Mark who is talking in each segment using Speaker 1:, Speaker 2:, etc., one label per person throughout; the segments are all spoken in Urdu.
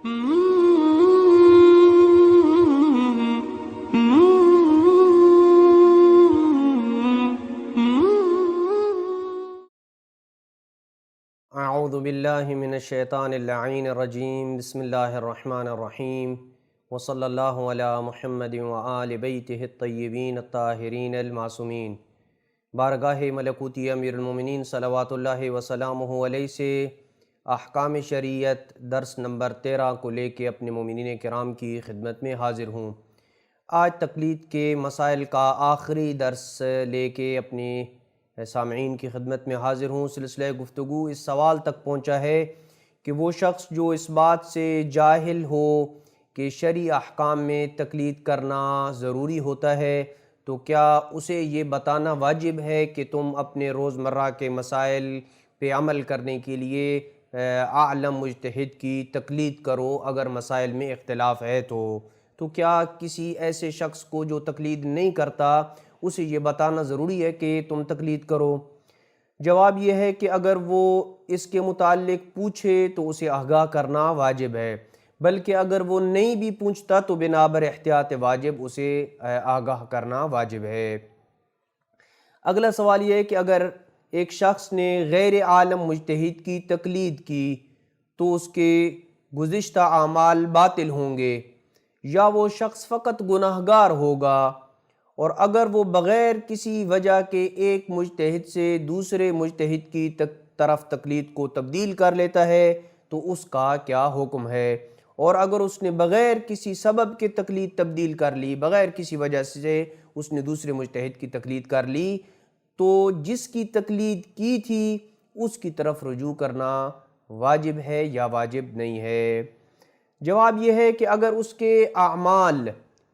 Speaker 1: اعوذ باللہ من الشیطان اللعین الرجیم، بسم اللہ الرحمن الرحیم، وصلی اللہ علی محمد وآل بیتہ الطیبین الطاہرین المعصومین۔ بارگاہ ملکوتی امیر المومنین صلوات اللہ وسلامہ علیہ سے احکام شریعت درس نمبر 13 کو لے کے اپنے مومنین کرام کی خدمت میں حاضر ہوں۔ آج تقلید کے مسائل کا آخری درس لے کے اپنی سامعین کی خدمت میں حاضر ہوں۔ سلسلہ گفتگو اس سوال تک پہنچا ہے کہ وہ شخص جو اس بات سے جاہل ہو کہ شرعی احکام میں تقلید کرنا ضروری ہوتا ہے، تو کیا اسے یہ بتانا واجب ہے کہ تم اپنے روزمرہ کے مسائل پہ عمل کرنے کے لیے اعلم مجتہد کی تقلید کرو اگر مسائل میں اختلاف ہے تو کیا کسی ایسے شخص کو جو تقلید نہیں کرتا اسے یہ بتانا ضروری ہے کہ تم تقلید کرو؟ جواب یہ ہے کہ اگر وہ اس کے متعلق پوچھے تو اسے آگاہ کرنا واجب ہے، بلکہ اگر وہ نہیں بھی پوچھتا تو بنابر احتیاط واجب اسے آگاہ کرنا واجب ہے۔ اگلا سوال یہ ہے کہ اگر ایک شخص نے غیر عالم مجتہد کی تقلید کی تو اس کے گزشتہ اعمال باطل ہوں گے یا وہ شخص فقط گناہگار ہوگا، اور اگر وہ بغیر کسی وجہ کے ایک مجتہد سے دوسرے مجتہد کی طرف تقلید کو تبدیل کر لیتا ہے تو اس کا کیا حکم ہے؟ اور اگر اس نے بغیر کسی سبب کے تقلید تبدیل کر لی، بغیر کسی وجہ سے اس نے دوسرے مجتہد کی تقلید کر لی، تو جس کی تقلید کی تھی اس کی طرف رجوع کرنا واجب ہے یا واجب نہیں ہے؟ جواب یہ ہے کہ اگر اس کے اعمال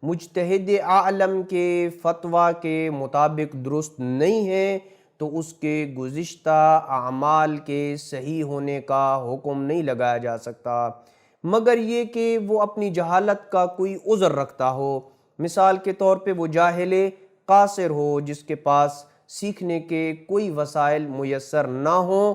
Speaker 1: مجتہد عالم کے فتویٰ کے مطابق درست نہیں ہیں تو اس کے گزشتہ اعمال کے صحیح ہونے کا حکم نہیں لگایا جا سکتا، مگر یہ کہ وہ اپنی جہالت کا کوئی عذر رکھتا ہو۔ مثال کے طور پہ وہ جاہل قاصر ہو جس کے پاس سیکھنے کے کوئی وسائل میسر نہ ہوں،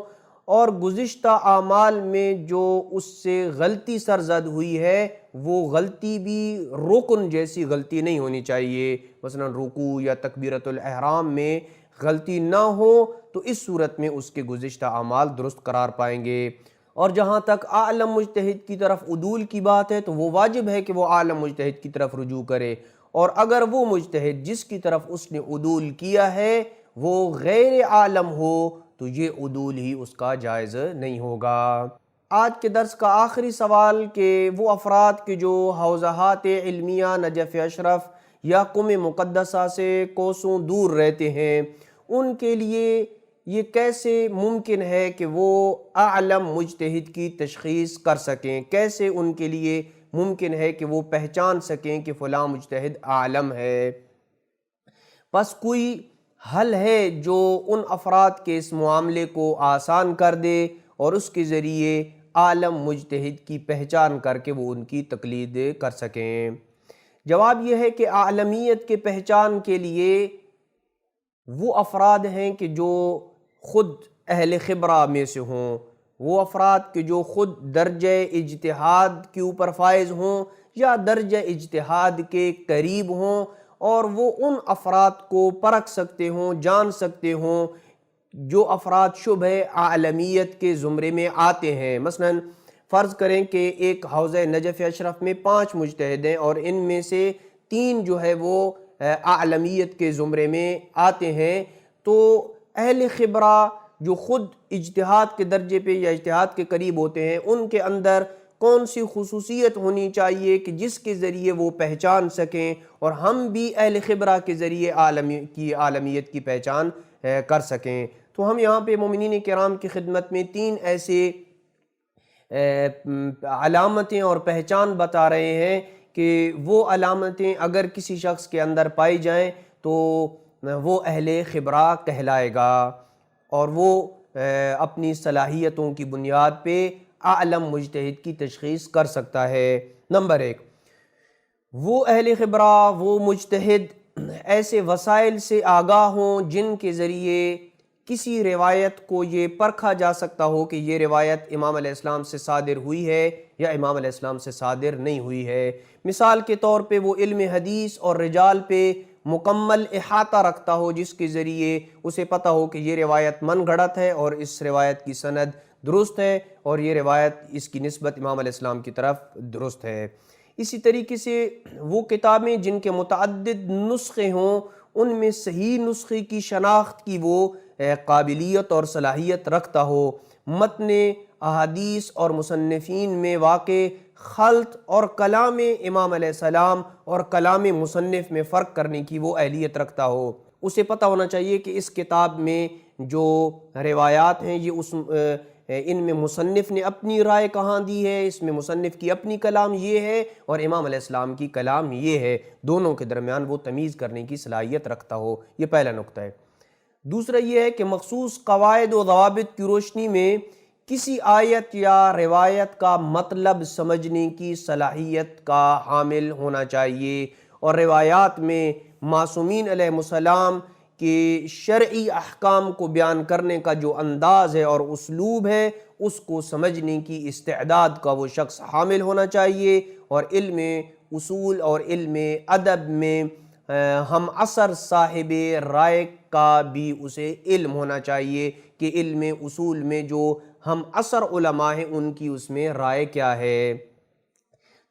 Speaker 1: اور گزشتہ اعمال میں جو اس سے غلطی سرزد ہوئی ہے وہ غلطی بھی رکن جیسی غلطی نہیں ہونی چاہیے، مثلا رکوع یا تکبیرۃ الاحرام میں غلطی نہ ہو، تو اس صورت میں اس کے گزشتہ اعمال درست قرار پائیں گے۔ اور جہاں تک عالم مجتہد کی طرف عدول کی بات ہے تو وہ واجب ہے کہ وہ عالم مجتہد کی طرف رجوع کرے، اور اگر وہ مجتہد جس کی طرف اس نے عدول کیا ہے وہ غیر عالم ہو تو یہ عدول ہی اس کا جائز نہیں ہوگا۔ آج کے درس کا آخری سوال کہ وہ افراد کے جو حوضہات علمیہ نجف اشرف یا قم مقدسہ سے کوسوں دور رہتے ہیں، ان کے لیے یہ کیسے ممکن ہے کہ وہ اعلم مجتہد کی تشخیص کر سکیں؟ کیسے ان کے لیے ممکن ہے کہ وہ پہچان سکیں کہ فلاں مجتہد عالم ہے؟ بس کوئی حل ہے جو ان افراد کے اس معاملے کو آسان کر دے اور اس کے ذریعے عالم مجتہد کی پہچان کر کے وہ ان کی تقلید کر سکیں؟ جواب یہ ہے کہ عالمیت کے پہچان کے لیے وہ افراد ہیں کہ جو خود اہل خبرہ میں سے ہوں، وہ افراد کہ جو خود درجہ اجتہاد کے اوپر فائز ہوں یا درجہ اجتہاد کے قریب ہوں، اور وہ ان افراد کو پرکھ سکتے ہوں، جان سکتے ہوں جو افراد شبہ عالمیت کے زمرے میں آتے ہیں۔ مثلا فرض کریں کہ ایک حوضہ نجف اشرف میں 5 مجتہد ہیں اور ان میں سے 3 جو ہے وہ عالمیت کے زمرے میں آتے ہیں، تو اہل خبرہ جو خود اجتہاد کے درجے پہ یا اجتہاد کے قریب ہوتے ہیں، ان کے اندر کون سی خصوصیت ہونی چاہیے کہ جس کے ذریعے وہ پہچان سکیں اور ہم بھی اہل خبرہ کے ذریعے عالمیت کی پہچان کر سکیں؟ تو ہم یہاں پہ مومنین کرام کی خدمت میں 3 ایسے علامتیں اور پہچان بتا رہے ہیں کہ وہ علامتیں اگر کسی شخص کے اندر پائی جائیں تو وہ اہل خبرہ کہلائے گا اور وہ اپنی صلاحیتوں کی بنیاد پہ اعلم مجتہد کی تشخیص کر سکتا ہے۔ نمبر 1، وہ اہل خبرہ، وہ مجتہد ایسے وسائل سے آگاہ ہوں جن کے ذریعے کسی روایت کو یہ پرکھا جا سکتا ہو کہ یہ روایت امام علیہ السلام سے صادر ہوئی ہے یا امام علیہ السلام سے صادر نہیں ہوئی ہے۔ مثال کے طور پہ وہ علم حدیث اور رجال پہ مکمل احاطہ رکھتا ہو، جس کے ذریعے اسے پتہ ہو کہ یہ روایت من گھڑت ہے اور اس روایت کی سند درست ہے اور یہ روایت اس کی نسبت امام علیہ السلام کی طرف درست ہے۔ اسی طریقے سے وہ کتابیں جن کے متعدد نسخے ہوں، ان میں صحیح نسخے کی شناخت کی وہ قابلیت اور صلاحیت رکھتا ہو، متن احادیث اور مصنفین میں واقع خلط اور کلام امام علیہ السلام اور کلام مصنف میں فرق کرنے کی وہ اہلیت رکھتا ہو۔ اسے پتہ ہونا چاہیے کہ اس کتاب میں جو روایات ہیں یہ ان میں مصنف نے اپنی رائے کہاں دی ہے، اس میں مصنف کی اپنی کلام یہ ہے اور امام علیہ السلام کی کلام یہ ہے، دونوں کے درمیان وہ تمیز کرنے کی صلاحیت رکھتا ہو۔ یہ پہلا نقطہ ہے۔ دوسرا یہ ہے کہ مخصوص قواعد و ضوابط کی روشنی میں کسی آیت یا روایت کا مطلب سمجھنے کی صلاحیت کا حامل ہونا چاہیے، اور روایات میں معصومین علیہ السلام کہ شرعی احکام کو بیان کرنے کا جو انداز ہے اور اسلوب ہے، اس کو سمجھنے کی استعداد کا وہ شخص حامل ہونا چاہیے، اور علم اصول اور علم ادب میں ہم عصر صاحب رائے کا بھی اسے علم ہونا چاہیے کہ علم اصول میں جو ہم عصر علماء ہیں ان کی اس میں رائے کیا ہے۔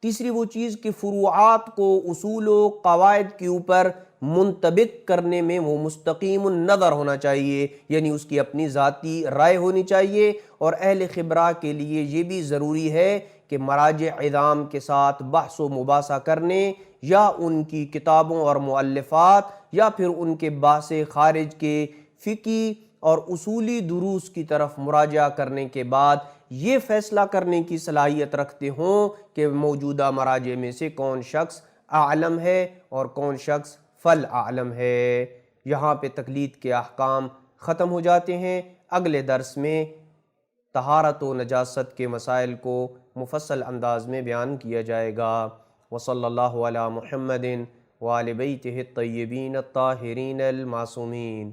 Speaker 1: تیسری وہ چیز کہ فروعات کو اصول و قواعد کے اوپر منطبق کرنے میں وہ مستقیم النظر ہونا چاہیے، یعنی اس کی اپنی ذاتی رائے ہونی چاہیے، اور اہل خبرہ کے لیے یہ بھی ضروری ہے کہ مراجع عظام کے ساتھ بحث و مباحثہ کرنے یا ان کی کتابوں اور مؤلفات یا پھر ان کے بحث خارج کے فقہی اور اصولی دروس کی طرف مراجعہ کرنے کے بعد یہ فیصلہ کرنے کی صلاحیت رکھتے ہوں کہ موجودہ مراجع میں سے کون شخص اعلم ہے اور کون شخص فل اعلم ہے۔ یہاں پہ تقلید کے احکام ختم ہو جاتے ہیں۔ اگلے درس میں طہارت و نجاست کے مسائل کو مفصل انداز میں بیان کیا جائے گا۔ وصلی اللہ علی محمد وآل بیتہ الطیبین الطاہرین المعصومین۔